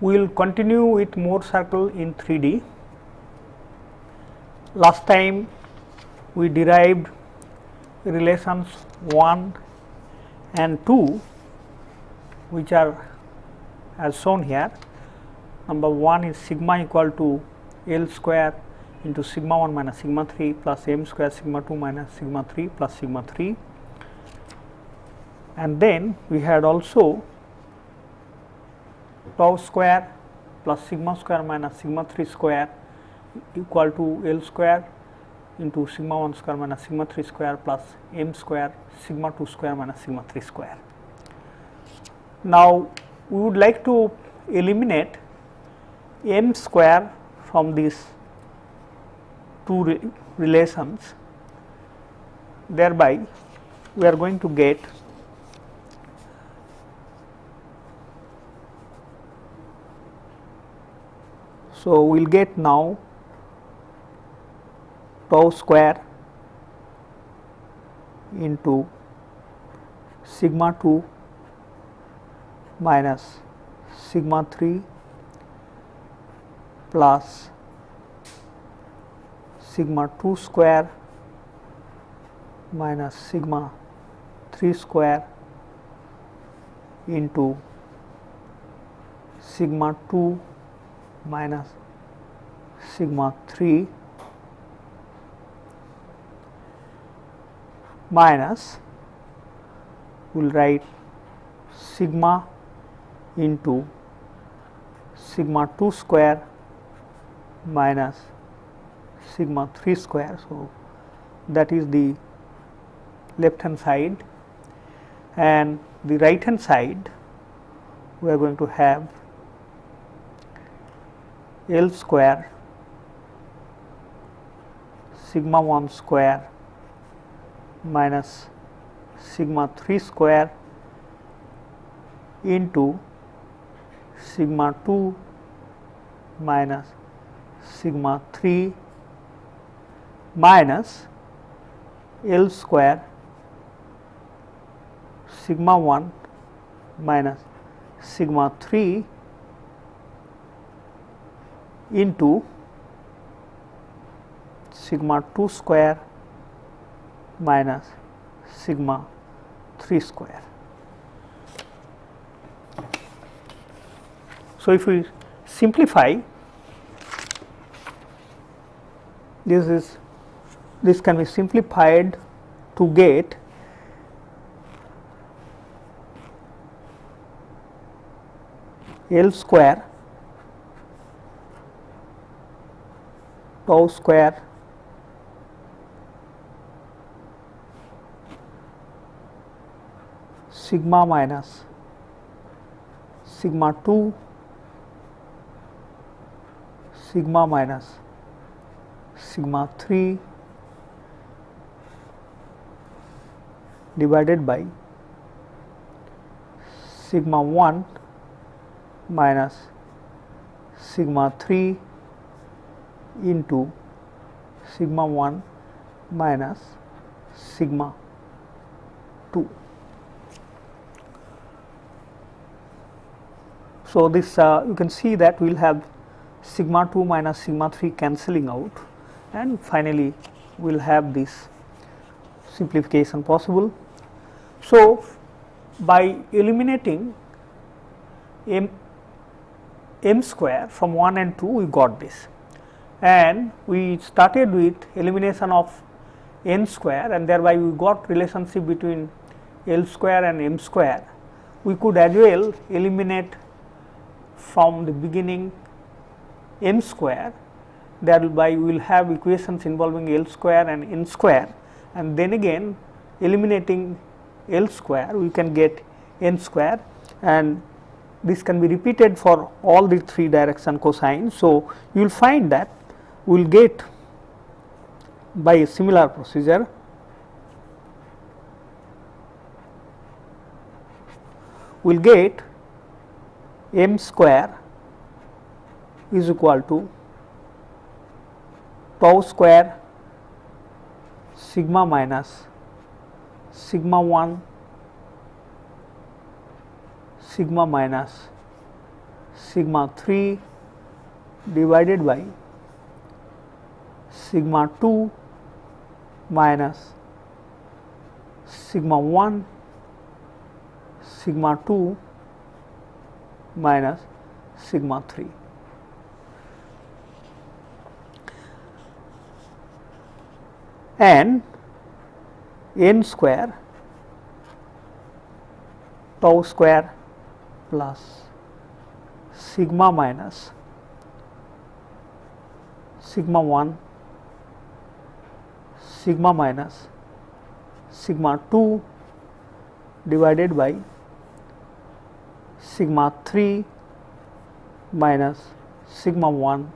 We will continue with Mohr circle in 3D. Last time we derived relations 1 and 2, which are as shown here. Number 1 is sigma equal to L square into sigma 1 minus sigma 3 plus m square sigma 2 minus sigma 3 plus sigma 3, and then we had also tau square plus sigma square minus sigma 3 square equal to L square into sigma 1 square minus sigma 3 square plus m square sigma 2 square minus sigma 3 square. Now, we would like to eliminate m square from these two relations, thereby we are going to get so we will get now tau square into sigma 2 minus sigma 3 plus sigma 2 square minus sigma 3 square into sigma 2 minus sigma 3 minus, we will write sigma into sigma 2 square minus sigma 3 square. So, that is the left hand side, and the right hand side we are going to have L square sigma 1 square minus sigma 3 square into sigma 2 minus sigma 3 minus L square sigma 1 minus sigma 3 into sigma 2 square minus sigma 3 square. So, if we simplify, this can be simplified to get L square tau square sigma minus sigma 2 sigma minus sigma 3 divided by sigma 1 minus sigma 3 into sigma 1 minus sigma 2. So, this you can see that we will have sigma 2 minus sigma 3 cancelling out, and finally, we will have this simplification possible. So, by eliminating m square from 1 and 2, we got this, and we started with elimination of n square, and thereby we got relationship between L square and m square. We could as well eliminate from the beginning m square, thereby we will have equations involving L square and n square, and then again eliminating L square we can get n square, and this can be repeated for all the 3 direction cosines. So, you will find that we will get by a similar procedure we will get m square is equal to tau square sigma minus sigma 1 sigma minus sigma 3 divided by sigma 2 minus sigma 1 sigma 2 minus sigma 3. And n square tau square plus sigma minus sigma 1 sigma minus sigma 2 divided by sigma 3 minus sigma 1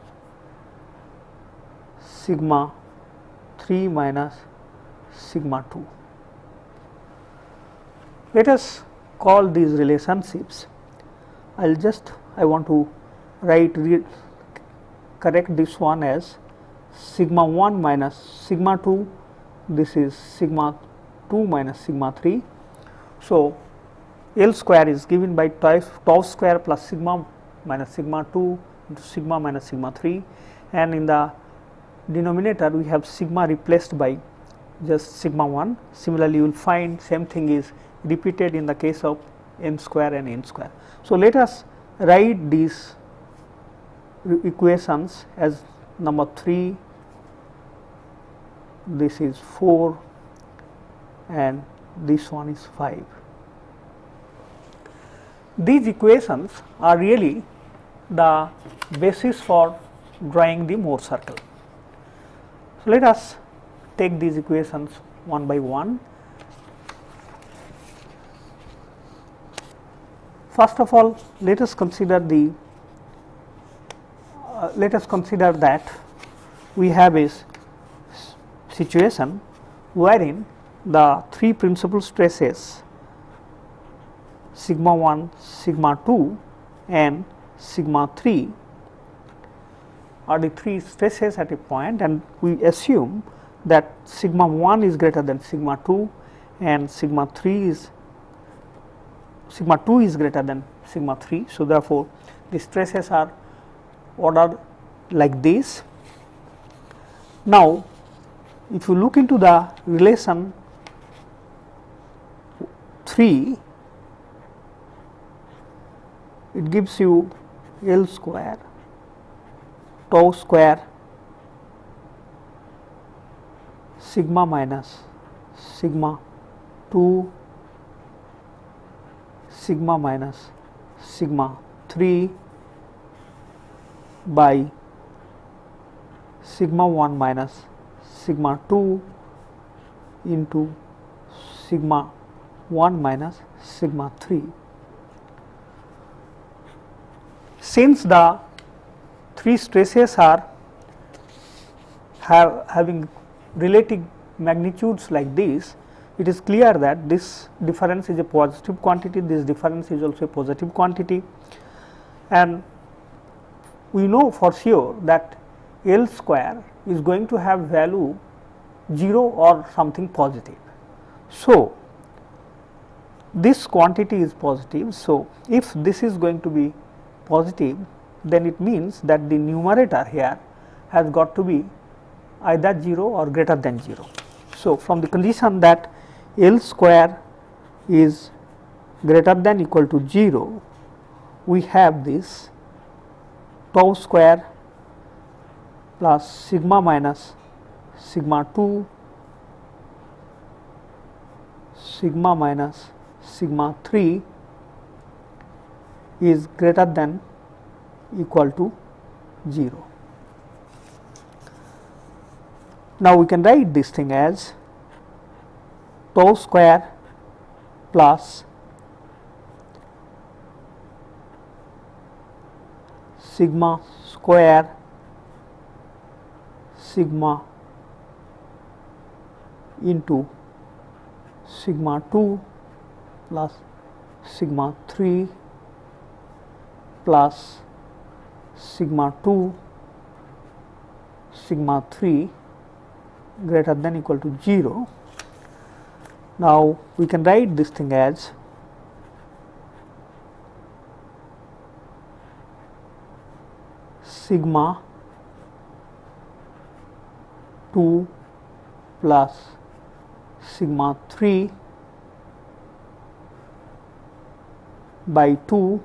sigma 3 minus sigma 2. Let us call these relationships. I want to correct this one as sigma 1 minus sigma 2, this is sigma 2 minus sigma 3. So, L square is given by tau square plus sigma minus sigma 2 into sigma minus sigma 3, and in the denominator we have sigma replaced by just sigma 1. Similarly, you will find same thing is repeated in the case of m square and n square. So, let us write these equations as number 3, this is 4 and this one is 5. These equations are really the basis for drawing the Mohr circle. So, let us take these equations one by one. First of all, let us consider that we have a situation wherein the three principal stresses sigma 1, sigma 2 and sigma 3 are the three stresses at a point, and we assume that sigma 1 is greater than sigma 2 and sigma 2 is greater than sigma 3. So, therefore, the stresses are ordered like this. Now, if you look into the relation 3, it gives you L square tau square sigma minus sigma 2 sigma minus sigma 3 by sigma 1 minus sigma 2 into sigma 1 minus sigma 3. Since the three stresses are having relative magnitudes like this, it is clear that this difference is a positive quantity, this difference is also a positive quantity, and we know for sure that L square is going to have value 0 or something positive. So, this quantity is positive. So, if this is going to be positive, then it means that the numerator here has got to be either 0 or greater than 0. So, from the condition that L square is greater than equal to 0, we have this tau square plus sigma minus sigma 2 sigma minus sigma 3 is greater than equal to 0. Now, we can write this thing as tau square plus sigma square sigma into sigma 2 plus sigma 3 plus sigma 2 sigma 3 greater than equal to 0. Now, we can write this thing as sigma 2 plus sigma 3 by 2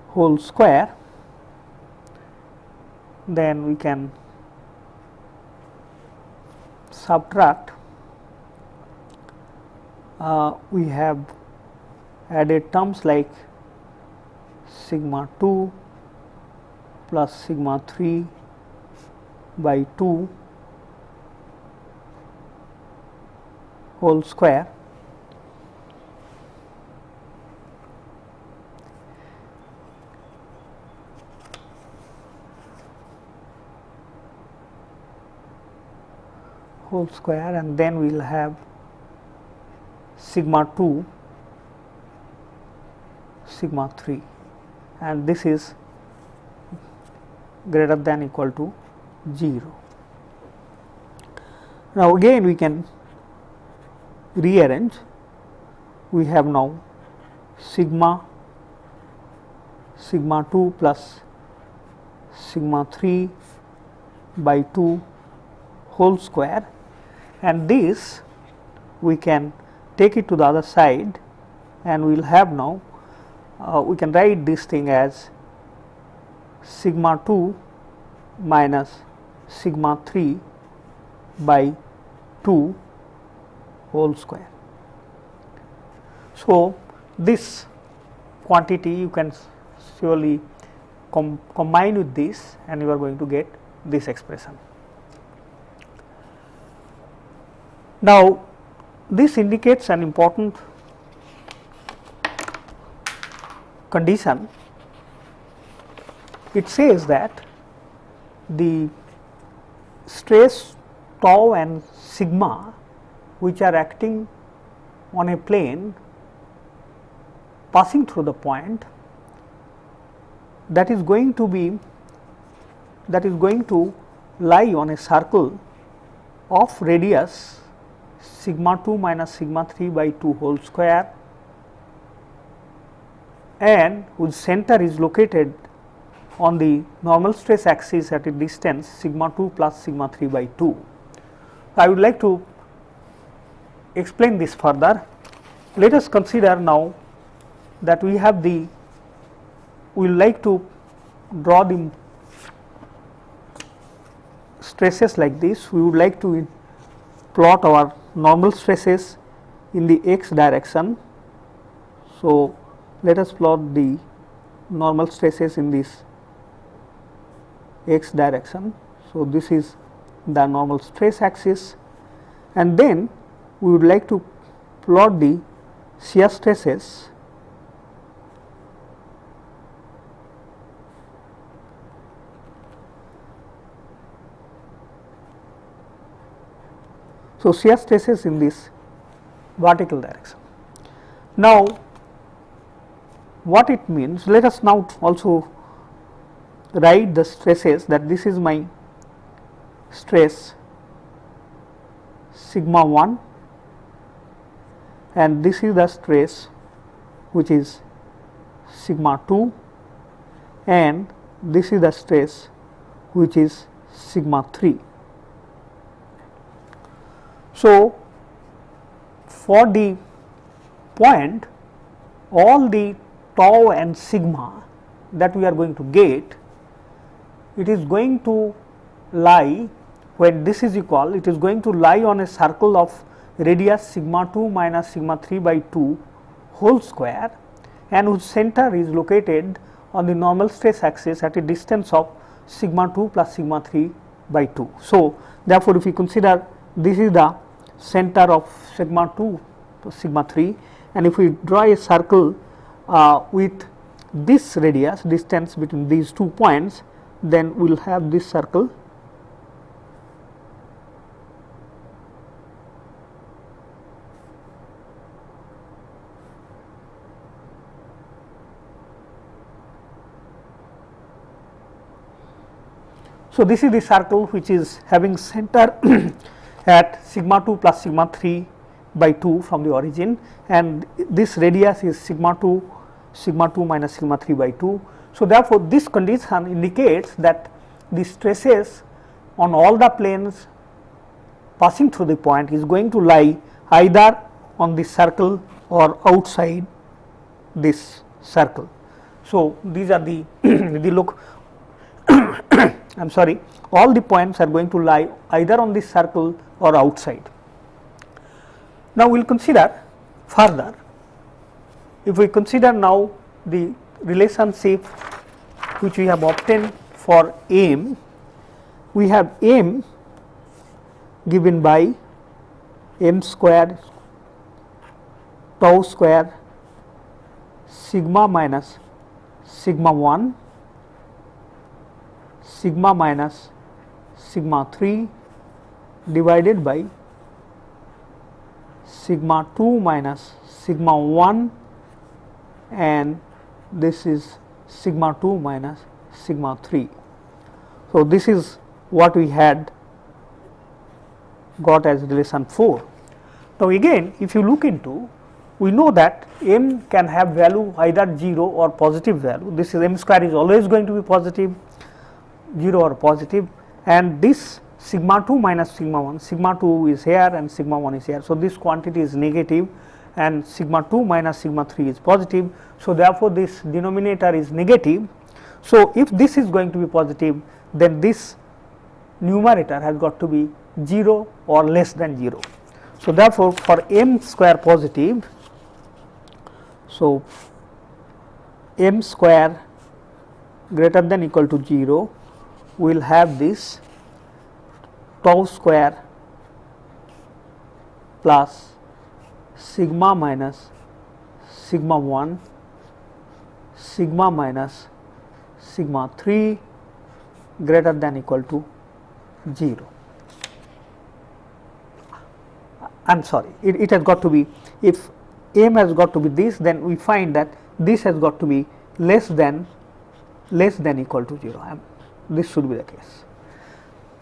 whole square, then we can subtract. We have added terms like sigma 2 plus sigma 3 by 2 whole square, and then we will have sigma 2 sigma 3, and this is greater than equal to 0. Now again we can rearrange. We have now sigma 2 plus sigma 3 by 2 whole square, and this we can take it to the other side, and we will have now we can write this thing as sigma 2 minus sigma 3 by 2 whole square. So this quantity you can surely combine with this, and you are going to get this expression. Now this indicates an important condition. It says that the stress tau and sigma which are acting on a plane passing through the point, that is going to lie on a circle of radius sigma 2 minus sigma 3 by 2 whole square, and whose center is located on the normal stress axis at a distance sigma 2 plus sigma 3 by 2. I would like to explain this further. Let us consider now that we have we will like to draw the stresses like this. We would like to plot our normal stresses in the x direction. So let us plot the normal stresses in this x direction. So this is the normal stress axis, and then we would like to plot the shear stresses in this vertical direction. Now what it means, let us now also write the stresses, that this is my stress sigma 1, and this is the stress which is sigma 2, and this is the stress which is sigma 3. So for the point, all the tau and sigma that we are going to get, it is going to lie, when this is equal, it is going to lie on a circle of radius sigma 2 minus sigma 3 by 2 whole square, and whose center is located on the normal stress axis at a distance of sigma 2 plus sigma 3 by 2. So therefore if we consider this is the center of sigma 2 to sigma 3, and if we draw a circle with this radius, distance between these 2 points, then we will have this circle. So this is the circle which is having center at sigma 2 plus sigma 3 by 2 from the origin, and this radius is sigma 2 minus sigma 3 by 2. So, therefore, this condition indicates that the stresses on all the planes passing through the point is going to lie either on the circle or outside this circle. So, these are the the look I am sorry, all the points are going to lie either on this circle or outside. Now, we will consider further, if we consider now the relationship which we have obtained for M, we have M given by m square tau square sigma minus sigma 1 sigma minus sigma 3 divided by sigma 2 minus sigma 1, and this is sigma 2 minus sigma 3. So, this is what we had got as relation 4. Now, again if you look into, we know that m can have value either 0 or positive value. This is m square is always going to be positive, 0 or positive, and this sigma 2 minus sigma 1, sigma 2 is here and sigma 1 is here. So, this quantity is negative and sigma 2 minus sigma 3 is positive. So, therefore, this denominator is negative. So, if this is going to be positive, then this numerator has got to be 0 or less than 0. So, therefore, for m square positive, so m square greater than equal to 0, we will have this tau square plus sigma minus sigma 1 sigma minus sigma 3 greater than equal to 0. I am sorry, it has got to be, if m has got to be this, then we find that this has got to be less than equal to 0. This should be the case.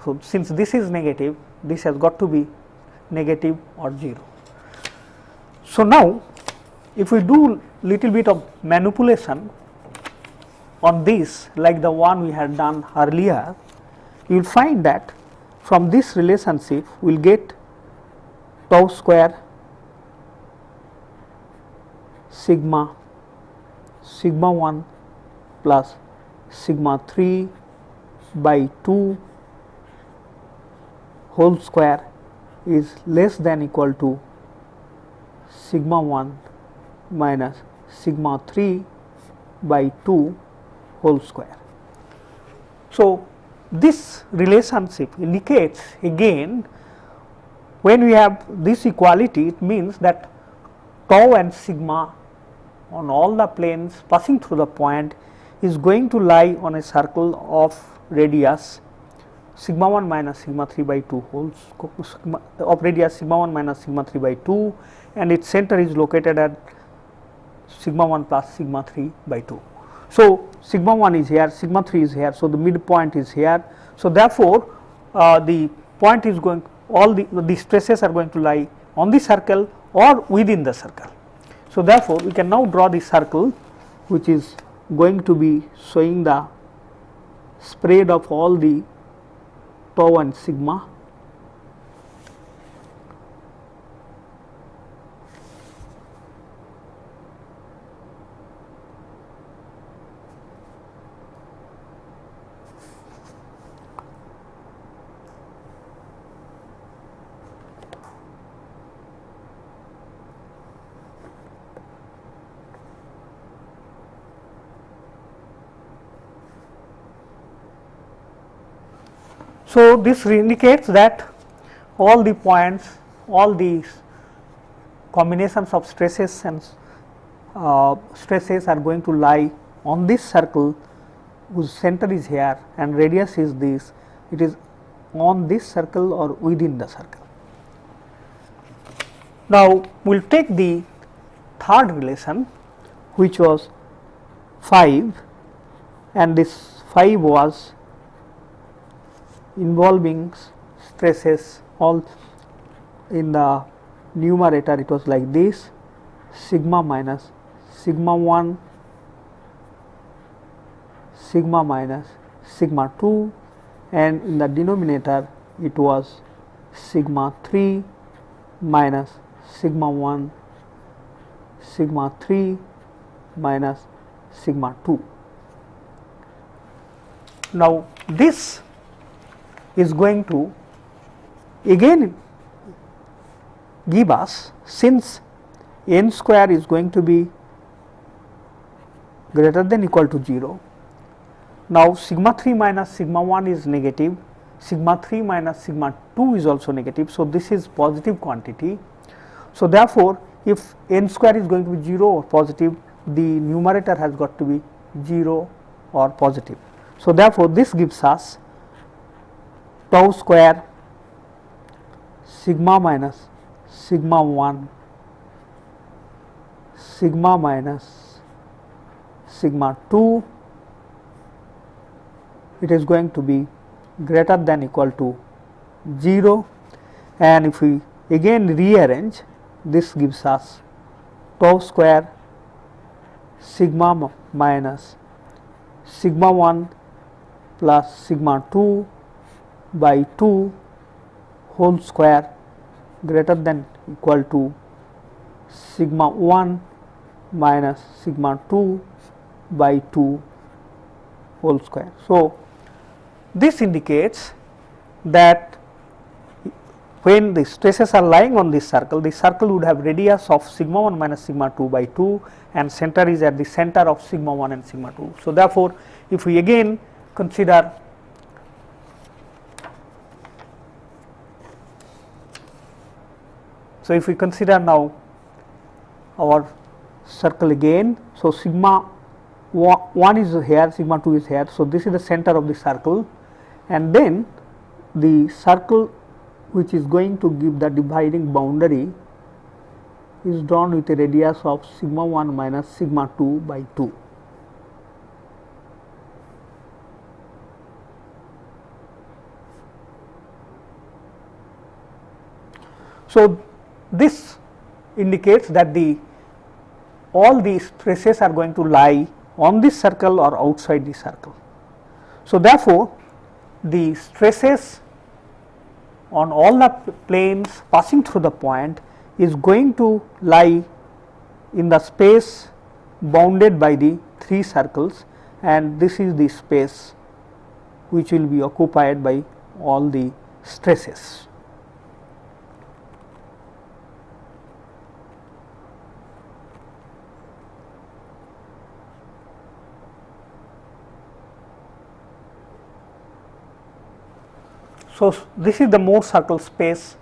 So, since this is negative, this has got to be negative or 0. So, now if we do little bit of manipulation on this like the one we had done earlier, you will find that from this relationship we will get tau square sigma 1 plus sigma 3 by 2 whole square is less than equal to sigma 1 minus sigma 3 by 2 whole square. So, this relationship indicates again, when we have this equality, it means that tau and sigma on all the planes passing through the point is going to lie on a circle of radius sigma 1 minus sigma 3 by 2 whole of radius sigma 1 minus sigma 3 by 2, and its center is located at sigma 1 plus sigma 3 by 2. So, sigma 1 is here, sigma 3 is here. So, the midpoint is here. So, therefore, the point is going, all the stresses are going to lie on the circle or within the circle. So, therefore, we can now draw the circle which is going to be showing the spread of all the tau and sigma. So, this indicates that all the points, all these combinations of stresses and stresses are going to lie on this circle whose center is here and radius is this. It is on this circle or within the circle. Now, we will take the third relation, which was 5, and this 5 was involving stresses all in the numerator. It was like this, sigma minus sigma 1 sigma minus sigma 2, and in the denominator it was sigma 3 minus sigma 1, sigma 3 minus sigma 2. Now, this is going to again give us, since n square is going to be greater than equal to 0. Now, sigma 3 minus sigma 1 is negative, sigma 3 minus sigma 2 is also negative. So, this is positive quantity. So, therefore, if n square is going to be 0 or positive, the numerator has got to be 0 or positive. So, therefore, this gives us tau square sigma minus sigma 1 sigma minus sigma 2, it is going to be greater than equal to 0, and if we again rearrange, this gives us tau square sigma minus sigma 1 plus sigma 2 by 2 whole square greater than equal to sigma 1 minus sigma 2 by 2 whole square. So, this indicates that when the stresses are lying on this circle, the circle would have radius of sigma 1 minus sigma 2 by 2, and center is at the center of sigma 1 and sigma 2. So, therefore, if we again consider now our circle again. So, sigma 1 is here, sigma 2 is here. So, this is the center of the circle, and then the circle which is going to give the dividing boundary is drawn with a radius of sigma 1 minus sigma 2 by 2. So, this indicates that all these stresses are going to lie on this circle or outside the circle. So, therefore, the stresses on all the planes passing through the point is going to lie in the space bounded by the 3 circles, and this is the space which will be occupied by all the stresses. So, this is the Mohr circle space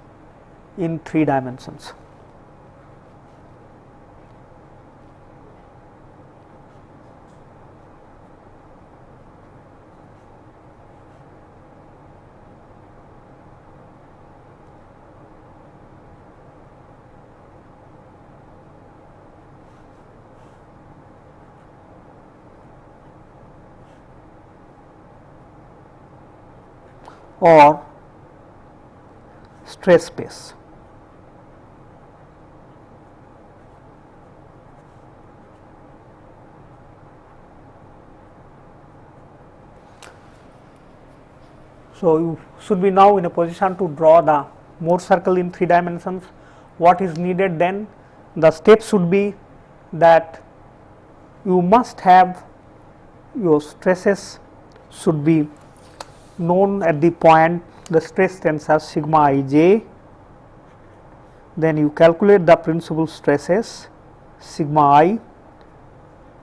in 3 dimensions. Or stress space. So, you should be now in a position to draw the Mohr circle in 3 dimensions. What is needed then? The steps should be that you must have your stresses should be known at the point the stress tensor sigma ij, then you calculate the principal stresses sigma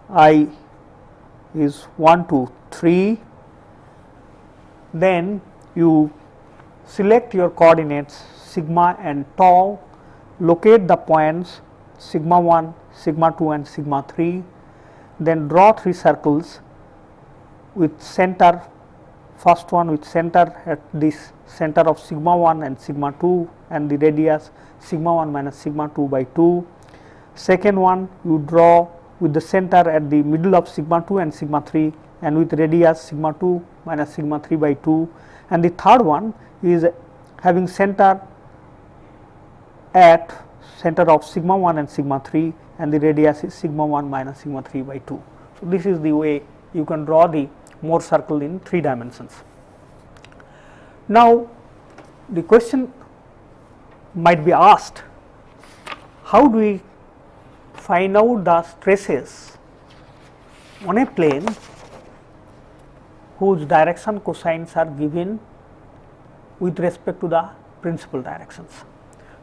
I is 1 to 3, then you select your coordinates sigma and tau, locate the points sigma 1, sigma 2 and sigma 3, then draw 3 circles with center, first one with center at this center of sigma 1 and sigma 2 and the radius sigma 1 minus sigma 2 by 2. Second one you draw with the center at the middle of sigma 2 and sigma 3 and with radius sigma 2 minus sigma 3 by 2, and the third one is having center at center of sigma 1 and sigma 3 and the radius is sigma 1 minus sigma 3 by 2. So, this is the way you can draw the Mohr circle in 3 dimensions. Now, the question might be asked, how do we find out the stresses on a plane whose direction cosines are given with respect to the principal directions.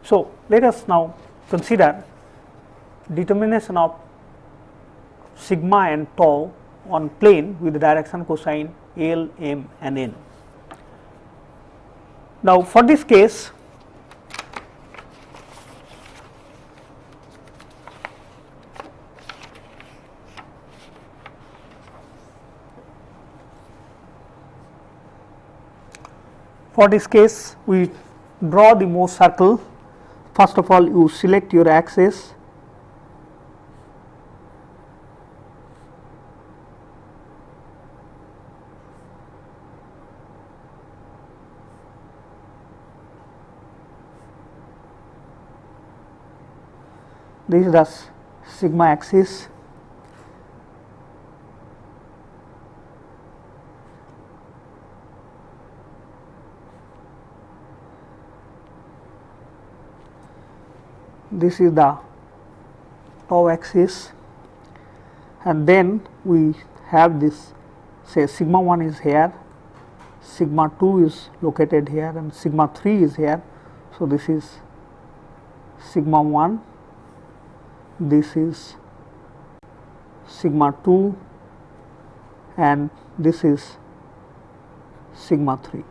So, let us now consider determination of sigma and tau on plane with the direction cosine L, M and N. Now, for this case, we draw the Mohr circle. First of all, you select your axis. This is the sigma axis. This is the tau axis, and then we have this, say sigma 1 is here, sigma 2 is located here and sigma 3 is here. So, this is sigma 1, this is sigma 2 and this is sigma 3.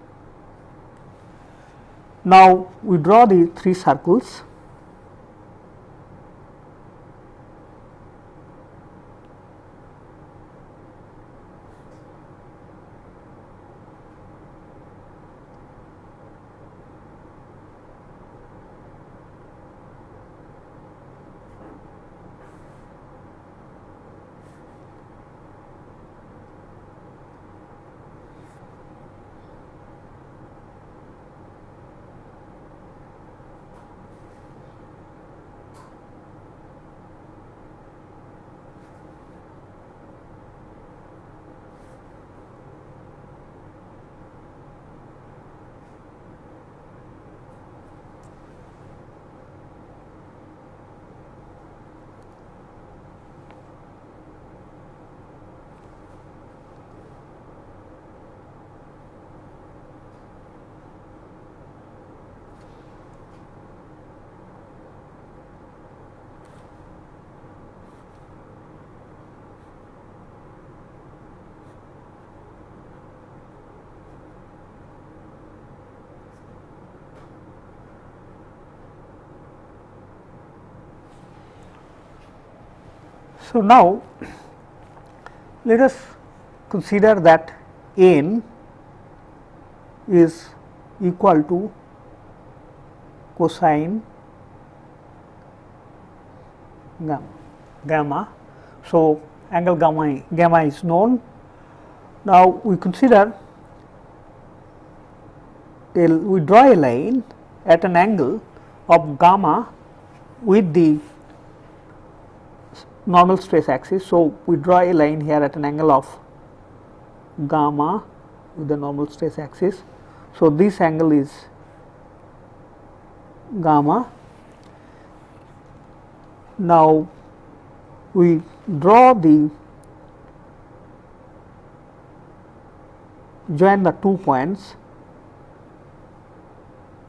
Now, we draw the 3 circles. So, now let us consider that n is equal to cosine gamma. So, angle gamma is known. Now, we consider we draw a line at an angle of gamma with the normal stress axis. So, we draw a line here at an angle of gamma with the normal stress axis. So, this angle is gamma. Now, we draw the join the 2 points,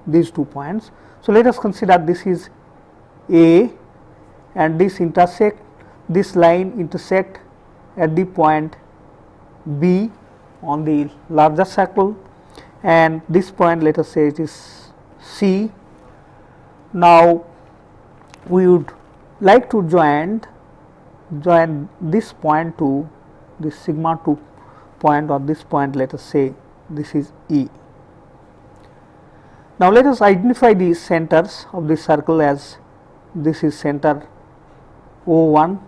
these 2 points. So, let us consider this is A and this line intersect at the point B on the larger circle, and this point, let us say it is C. Now, we would like to join this point to this sigma 2 point, or this point, let us say this is E. Now, let us identify the centers of this circle as this is center O1,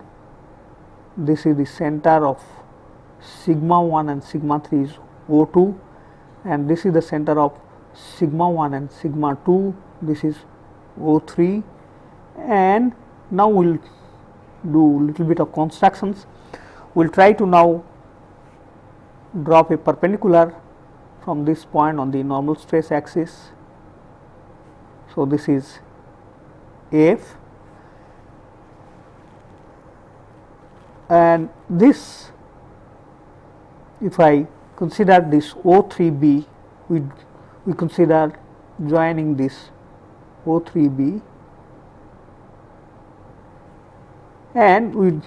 this is the center of sigma 1 and sigma 3 is O2, and this is the center of sigma 1 and sigma 2, this is O3. And now, we will do little bit of constructions. We will try to now drop a perpendicular from this point on the normal stress axis. So, this is F, and this, if I consider this O3B, we consider joining this O3B, and we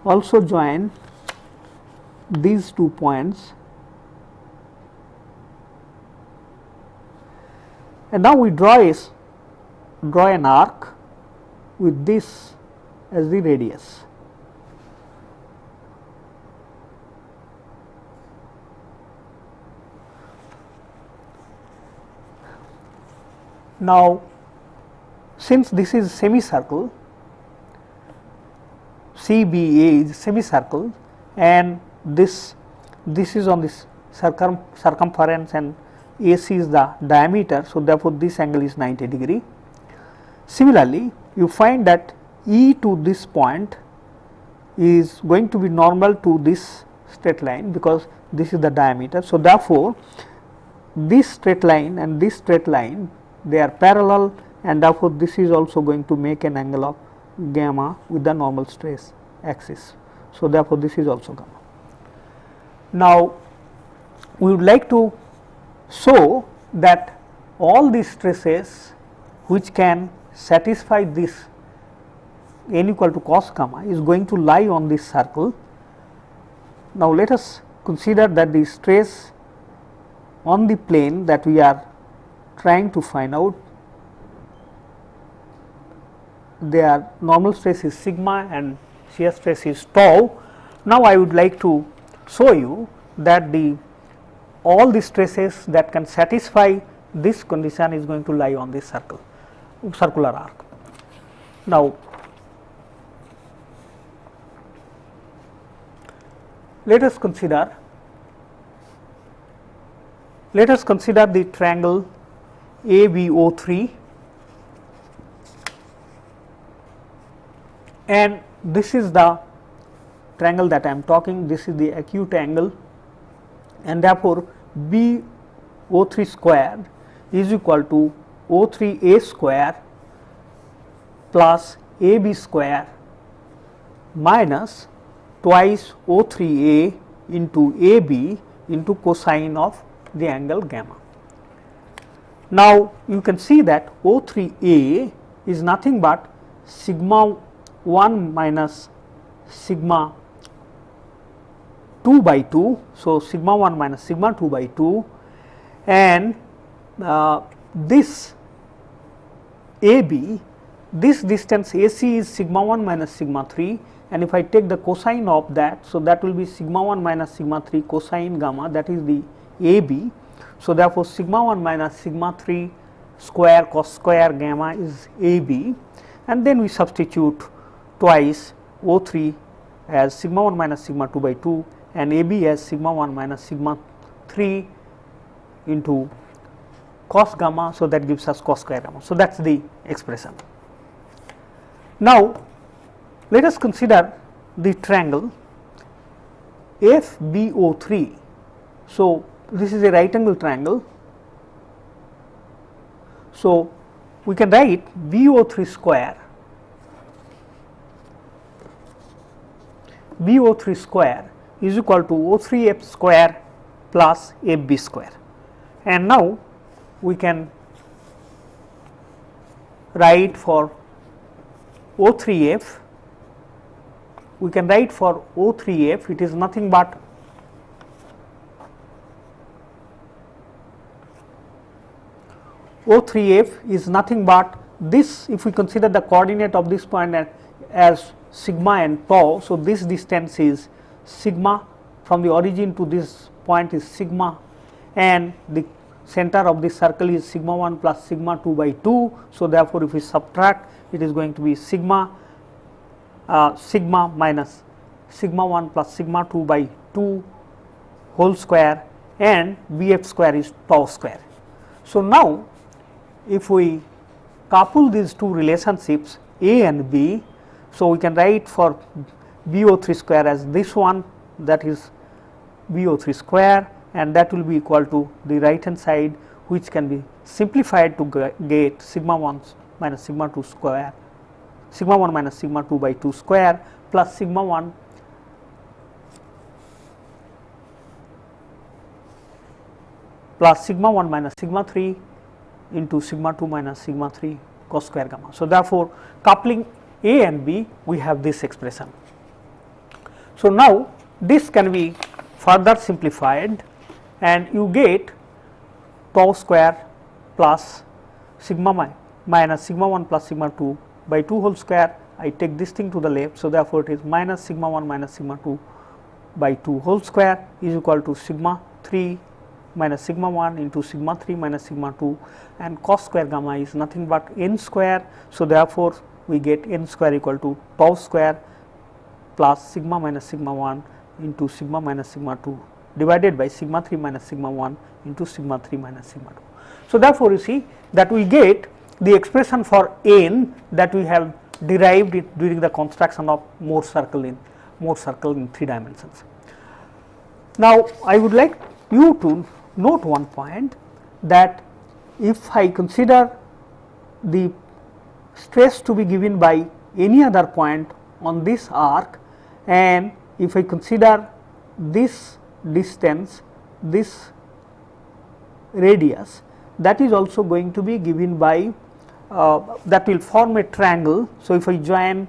also join these 2 points, and now we draw an arc with this as the radius. Now, since this is semicircle, CBA is semicircle, and this is on this circumference and AC is the diameter. So, therefore, this angle is 90 degree. Similarly, you find that E to this point is going to be normal to this straight line, because this is the diameter. So, therefore, this straight line and this straight line, they are parallel, and therefore, this is also going to make an angle of gamma with the normal stress axis. So, therefore, this is also gamma. Now, we would like to show that all these stresses which can satisfy this n equal to cos gamma is going to lie on this circle. Now, let us consider that the stress on the plane that we are trying to find out, their normal stress is sigma and shear stress is tau. Now, I would like to show you that all the stresses that can satisfy this condition is going to lie on this circular arc. Now, let us consider the triangle ABO3, and this is the triangle that I am talking. This is the acute angle, and therefore, BO3 square is equal to O3A square plus AB square minus twice O3A into AB into cosine of the angle gamma. Now, you can see that O3A is nothing but sigma 1 minus sigma 2 by 2. So, sigma 1 minus sigma 2 by 2, and this AB, this distance AC is sigma 1 minus sigma 3, and if I take the cosine of that, so that will be sigma 1 minus sigma 3 cosine gamma, that is the AB. So, therefore, sigma 1 minus sigma 3 square cos square gamma is AB, and then we substitute twice O3 as sigma 1 minus sigma 2 by 2 and AB as sigma 1 minus sigma 3 into cos gamma. So, that gives us cos square gamma. So, that is the expression. Now, let us consider the triangle FBO3. So, this is a right angle triangle. So, we can write BO3 square is equal to O3F square plus FB square, and now we can write for O3F. We can write for O3F, it is nothing but O3F is nothing but this, if we consider the coordinate of this point as sigma and tau. So, this distance is sigma from the origin to this point is sigma, and the center of this circle is sigma 1 plus sigma 2 by 2. So, therefore, if we subtract, it is going to be sigma minus sigma 1 plus sigma 2 by 2 whole square, and BF square is tau square. So, now if we couple these two relationships A and B, so we can write for BO3 square as this one, that is BO3 square, and that will be equal to the right hand side, which can be simplified to get sigma 1 minus sigma 2 square, sigma 1 minus sigma 2 by 2 square plus sigma 1 plus sigma 1 minus sigma 3 into sigma 2 minus sigma 3 cos square gamma. So, therefore, coupling A and B, we have this expression. So, now this can be further simplified and you get tau square plus sigma minus sigma 1 plus sigma 2 by 2 whole square. I take this thing to the left. So, therefore, it is minus sigma 1 minus sigma 2 by 2 whole square is equal to sigma 3 minus sigma 1 into sigma 3 minus sigma 2, and cos square gamma is nothing but n square. So, therefore, we get n square equal to tau square plus sigma minus sigma 1 into sigma minus sigma 2 divided by sigma 3 minus sigma 1 into sigma 3 minus sigma 2. So, therefore, you see that we get the expression for n that we have derived it during the construction of Mohr circle in 3 dimensions. Now, I would like you to note one point, that if I consider the stress to be given by any other point on this arc, and if I consider this distance, this radius, that is also going to be given by that will form a triangle. So, if I join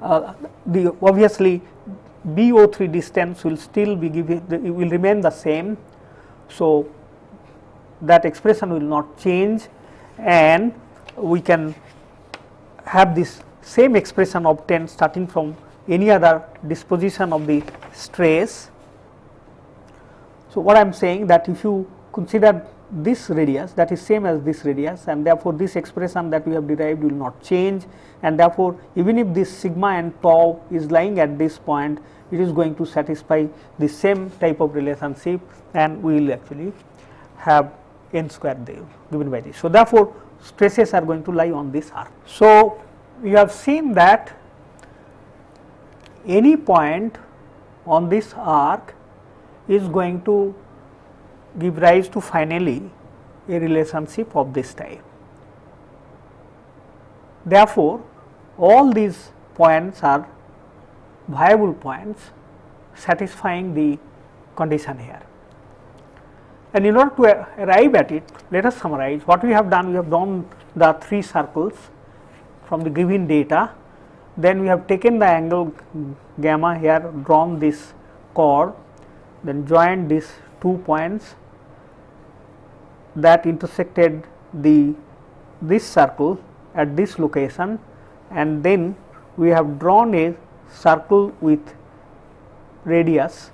the obviously BO3 distance will still be given, it will remain the same. So, that expression will not change, and we can have this same expression obtained starting from any other disposition of the stress. So, what I am saying, that if you consider this radius, that is same as this radius, and therefore, this expression that we have derived will not change, and therefore, even if this sigma and tau is lying at this point, it is going to satisfy the same type of relationship, and we will actually have n square there given by this. So, therefore, stresses are going to lie on this arc. So, we have seen that any point on this arc is going to give rise to finally a relationship of this type. Therefore, all these points are viable points satisfying the condition here. And in order to arrive at it, let us summarize what we have done. We have drawn the 3 circles from the given data, then we have taken the angle gamma here, drawn this chord, then joined these 2 points that intersected this circle at this location, and then we have drawn a circle with radius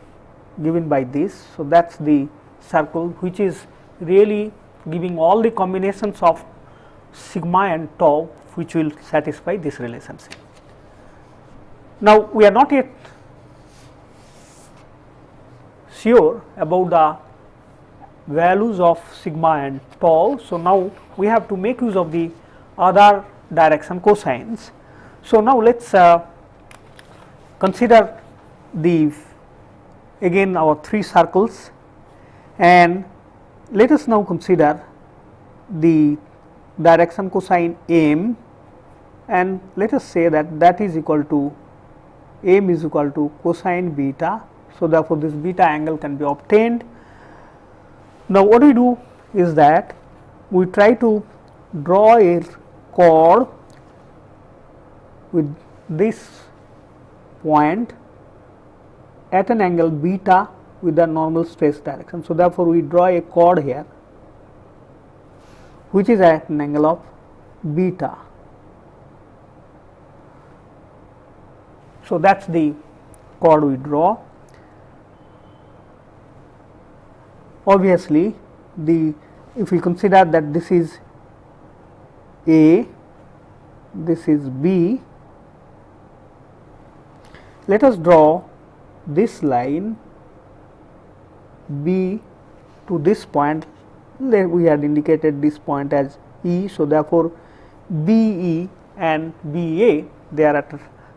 given by this. So, that is the circle which is really giving all the combinations of sigma and tau which will satisfy this relationship. Now, we are not yet sure about the values of sigma and tau. So, now we have to make use of the other direction cosines. So, now let us consider again our 3 circles, and let us now consider the direction cosine m, and let us say that is equal to m is equal to cosine beta. So, therefore, this beta angle can be obtained. Now, what we do is that we try to draw a chord with this point at an angle beta with the normal stress direction. So, therefore, we draw a chord here which is at an angle of beta. So, that is the chord we draw. Obviously, if we consider that this is A, this is B, let us draw this line B to this point. We had indicated this point as E. So, therefore, BE and BA, they are at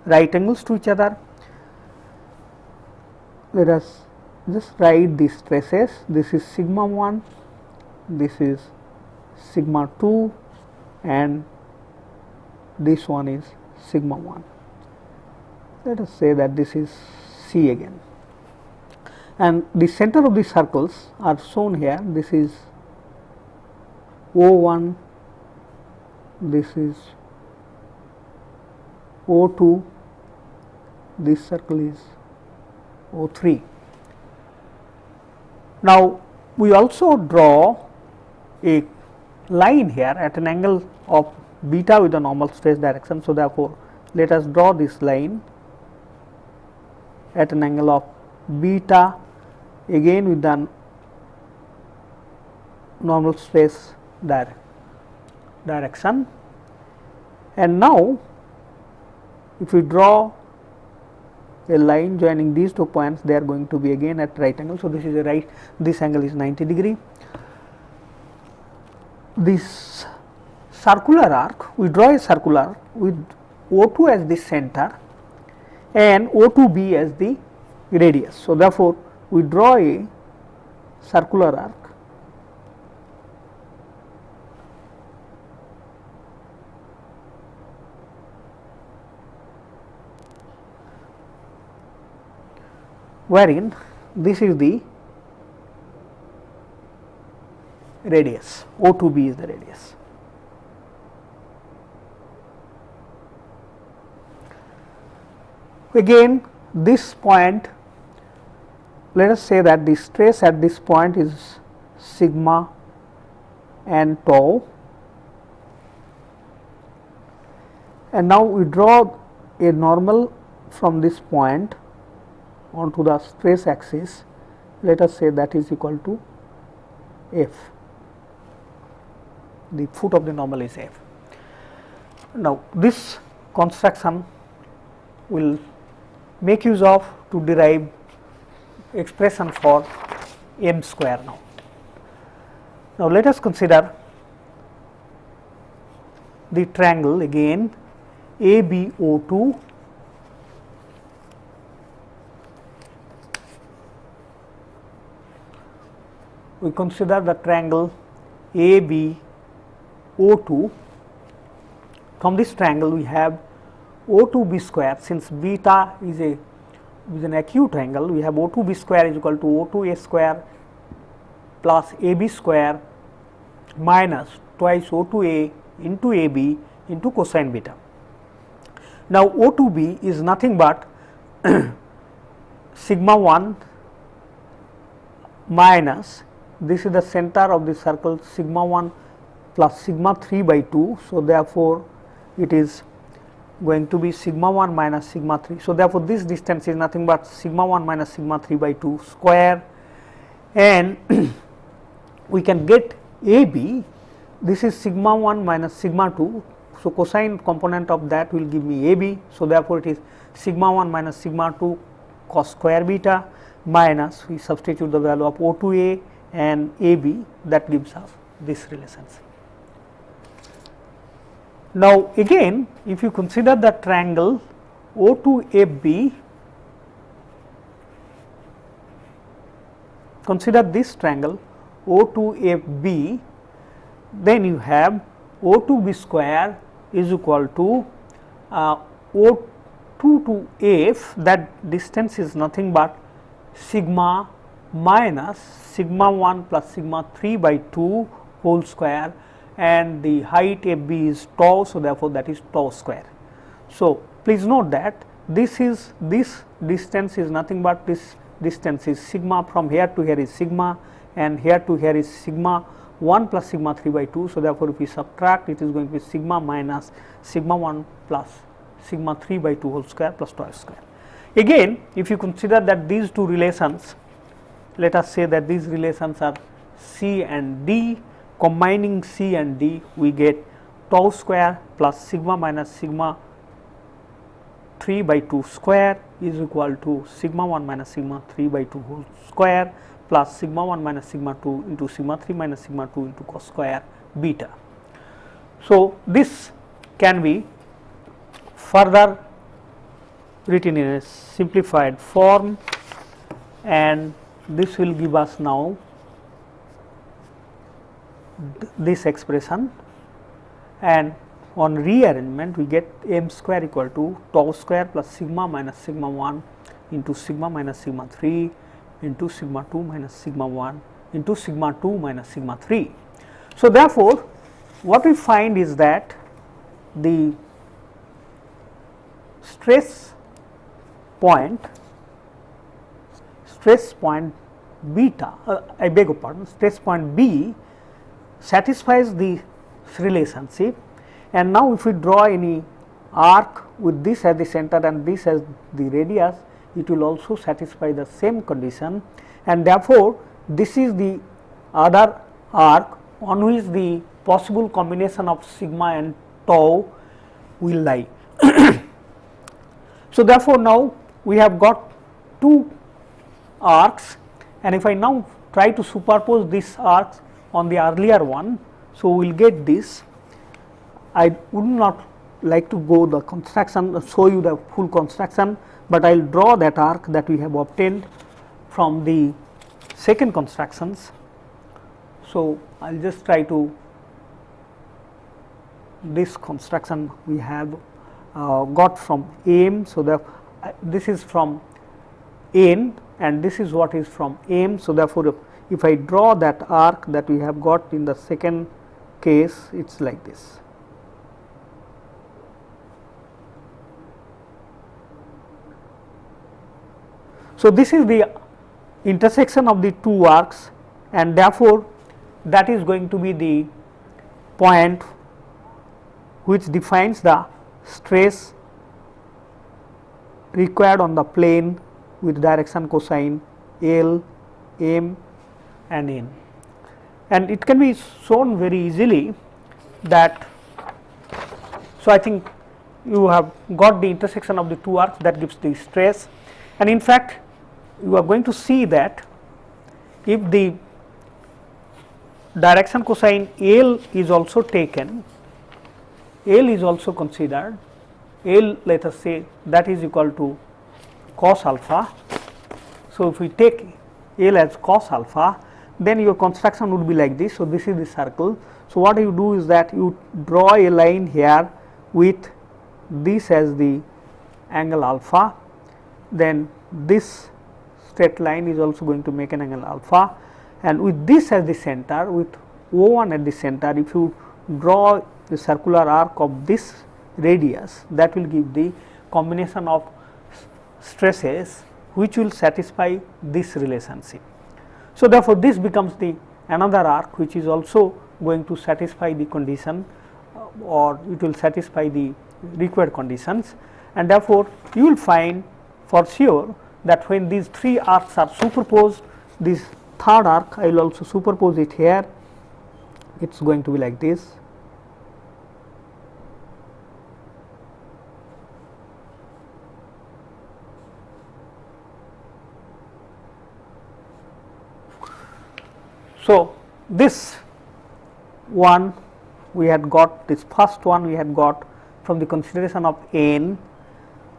right angles to each other. Let us just write these stresses. This is sigma 1, this is sigma 2, and this one is sigma 1. Let us say that this is C again, and the center of the circles are shown here. This is O1, this is O2, this circle is O3. Now, we also draw a line here at an angle of beta with the normal stress direction. So, therefore, let us draw this line at an angle of beta again with the normal stress direction. And now, if we draw a line joining these two points, they are going to be again at right angle. So, this is a right, this angle is 90 degree. This circular arc, we draw a circular with O2 as the center and O2B as the radius. So, therefore, we draw a circular arc wherein this is the radius, O2B is the radius. Again, this point, let us say that the stress at this point is sigma and tau, and now we draw a normal from this point onto the stress axis. Let us say that is equal to F, the foot of the normal is F. Now, this construction will make use of to derive expression for m square now. Now, let us consider the triangle again ABO2 . We consider the triangle ABO2. From this triangle we have O2B square. Since beta is an acute angle, we have O2B square is equal to O2A square plus AB square minus twice O2A into AB into cosine beta. Now, O2B is nothing but sigma 1 minus, this is the center of the circle, sigma 1 plus sigma 3 by 2. So, therefore, it is going to be sigma 1 minus sigma 3. So, therefore, this distance is nothing but sigma 1 minus sigma 3 by 2 square, and we can get AB. This is sigma 1 minus sigma 2. So, cosine component of that will give me AB. So, therefore, it is sigma 1 minus sigma 2 cos square beta minus, we substitute the value of O2A and AB, that gives us this relations. Now, again, if you consider the triangle O2FB, consider this triangle O2FB, then you have O2B square is equal to O2 to F, that distance is nothing but sigma minus sigma 1 plus sigma 3 by 2 whole square, and the height FB is tau. So, therefore, that is tau square. So, please note that this distance is nothing but this distance is sigma, from here to here is sigma, and here to here is sigma 1 plus sigma 3 by 2. So, therefore, if we subtract, it is going to be sigma minus sigma 1 plus sigma 3 by 2 whole square plus tau square. Again, if you consider that these two relations, let us say that these relations are C and D, combining C and D, we get tau square plus sigma minus sigma 3 by 2 square is equal to sigma 1 minus sigma 3 by 2 whole square plus sigma 1 minus sigma 2 into sigma 3 minus sigma 2 into cos square beta. So, this can be further written in a simplified form, and this will give us now this expression, and on rearrangement we get m square equal to tau square plus sigma minus sigma 1 into sigma minus sigma 3 into sigma 2 minus sigma 1 into sigma 2 minus sigma 3. So, therefore, what we find is that the stress point beta, I beg your pardon, stress point B satisfies the relationship, and now if we draw any arc with this as the center and this as the radius, it will also satisfy the same condition, and therefore, this is the other arc on which the possible combination of sigma and tau will lie. So, therefore, now we have got two arcs, and if I now try to superpose these arcs on the earlier one, so we will get this. I would not like to go the construction, show you the full construction, but I will draw that arc that we have obtained from the second constructions. So, I will just try to, this construction we have got from M. So, this is from N and this is what is from M. So, therefore, if I draw that arc that we have got in the second case, it is like this. So, this is the intersection of the two arcs, and therefore, that is going to be the point which defines the stress required on the plane with direction cosine L, M and N. And it can be shown very easily that, so I think you have got the intersection of the two arcs that gives the stress, and in fact, you are going to see that if the direction cosine L is also taken, L is also considered, L let us say that is equal to cos alpha. So, if we take L as cos alpha, then your construction would be like this. So, this is the circle. So, what you do is that you draw a line here with this as the angle alpha, then this straight line is also going to make an angle alpha, and with this as the center, with O1 at the center, if you draw the circular arc of this radius, that will give the combination of stresses which will satisfy this relationship. So, therefore, this becomes the another arc which is also going to satisfy the condition, or it will satisfy the required conditions, and therefore, you will find for sure that when these three arcs are superposed, this third arc I will also superpose it here, it is going to be like this. So, this one we had got, this first one we had got from the consideration of N,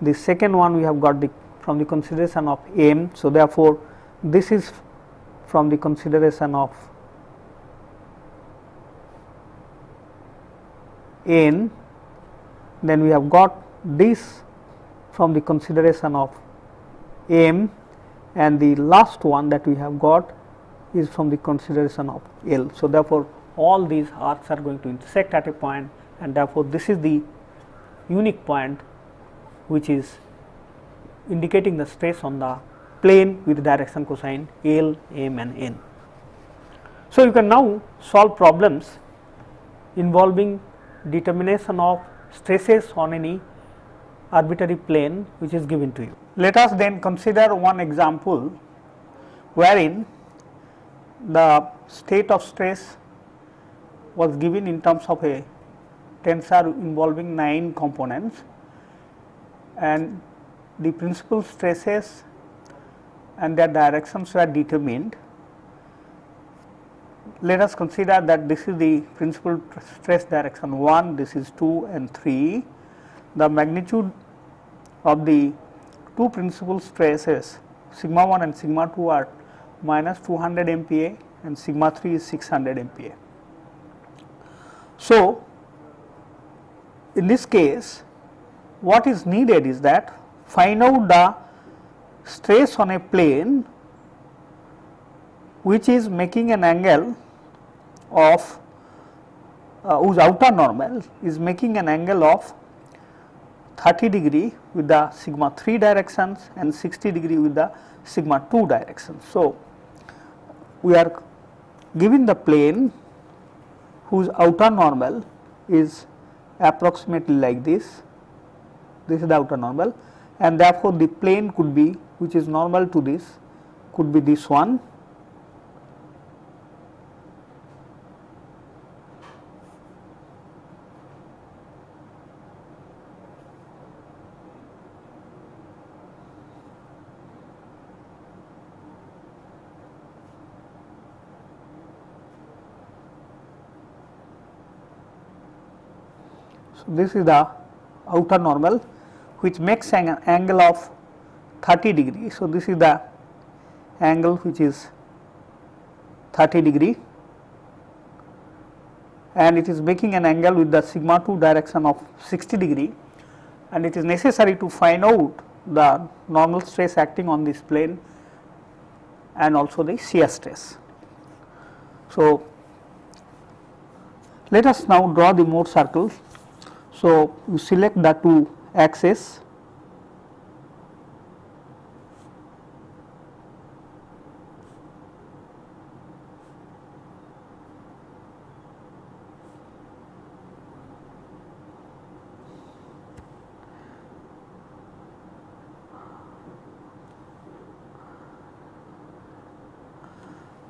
the second one we have got from the consideration of M. So, therefore, this is from the consideration of N, then we have got this from the consideration of M, and the last one that we have got is from the consideration of L. So, therefore, all these arcs are going to intersect at a point, and therefore, this is the unique point which is indicating the stress on the plane with direction cosine L, M and N. So, you can now solve problems involving determination of stresses on any arbitrary plane which is given to you. Let us then consider one example wherein the state of stress was given in terms of a tensor involving 9 components, and the principal stresses and their directions were determined. Let us consider that this is the principal stress direction 1, this is 2 and 3. The magnitude of the two principal stresses sigma 1 and sigma 2 are minus 200 MPa and sigma 3 is 600 MPa. So, in this case what is needed is that find out the stress on a plane which is making an angle of whose outer normal is making an angle of 30 degree with the sigma 3 directions and 60 degree with the sigma 2 directions. So, we are given the plane whose outer normal is approximately like this is the outer normal, and therefore, the plane could be which is normal to this could be this one. So, this is the outer normal which makes an angle of 30 degree. So, this is the angle which is 30 degree and it is making an angle with the sigma 2 direction of 60 degree, and it is necessary to find out the normal stress acting on this plane and also the shear stress. So, let us now draw the Mohr circle. So, you select the two axes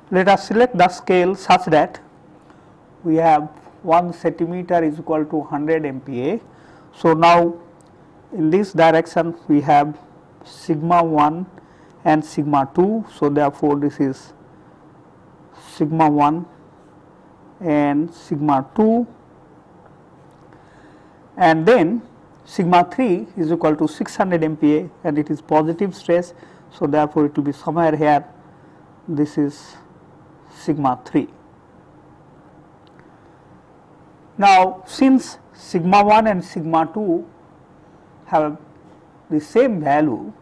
let us select the scale such that we have 1 centimeter is equal to 100 MPa. So, now in this direction we have sigma 1 and sigma 2. So, therefore, this is sigma 1 and sigma 2, and then sigma 3 is equal to 600 MPa and it is positive stress. So, therefore, it will be somewhere here, this is sigma 3. Now, since sigma 1 and sigma 2 have the same value,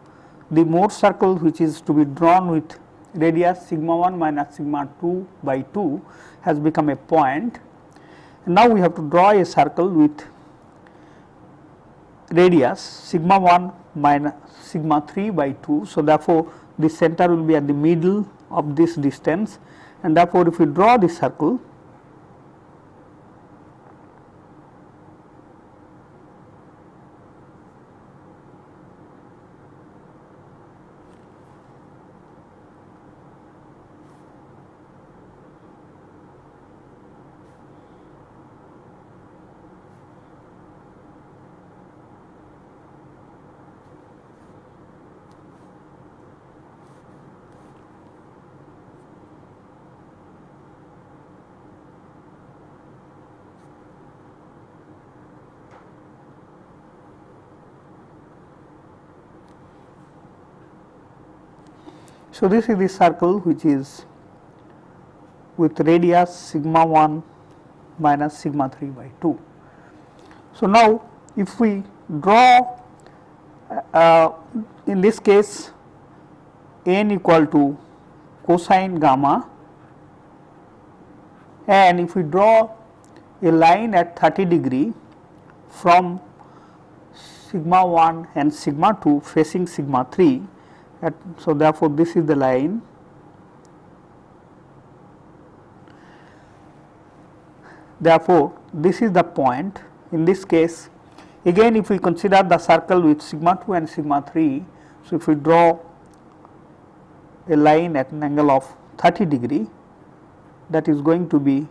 the Mohr circle which is to be drawn with radius sigma 1 minus sigma 2 by 2 has become a point. And now, we have to draw a circle with radius sigma 1 minus sigma 3 by 2. So, therefore, the center will be at the middle of this distance, and therefore, if we draw this circle, so this is the circle which is with radius sigma 1 minus sigma 3 by 2. So, now if we draw in this case n equal to cosine gamma, and if we draw a line at 30 degree from sigma 1 and sigma 2 facing sigma 3, so therefore, this is the line. Therefore, this is the point. In this case, again if we consider the circle with sigma 2 and sigma 3, so if we draw a line at an angle of 30 degree, that is going to be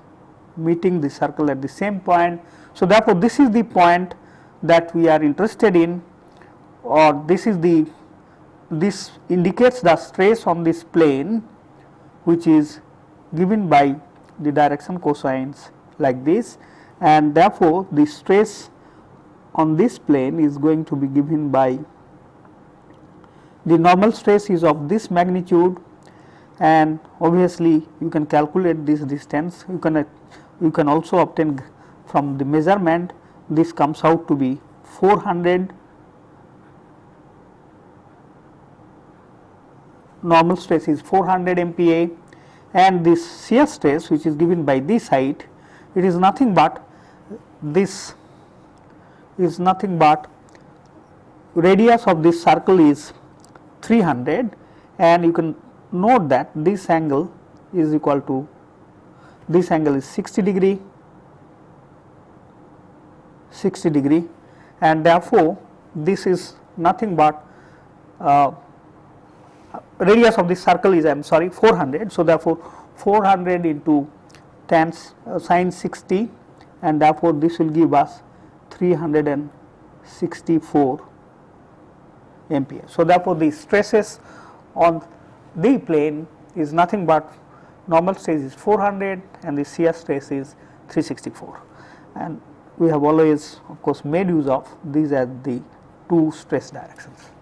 meeting the circle at the same point. So, therefore, this is the point that we are interested in, or this indicates the stress on this plane which is given by the direction cosines like this, and therefore, the stress on this plane is going to be given by the normal stress is of this magnitude, and obviously you can calculate this distance. You can also obtain from the measurement, this comes out to be 400, normal stress is 400 MPa, and this shear stress which is given by this height, it is nothing but, this is nothing but, radius of this circle is 300, and you can note that this angle is equal to, this angle is 60 degree, and therefore this is nothing but, radius of this circle is, I am sorry, 400. So, therefore, 400 into tan sin 60, and therefore, this will give us 364 MPa. So, therefore, the stresses on the plane is nothing but, normal stress is 400 and the shear stress is 364, and we have always of course made use of these as the two stress directions.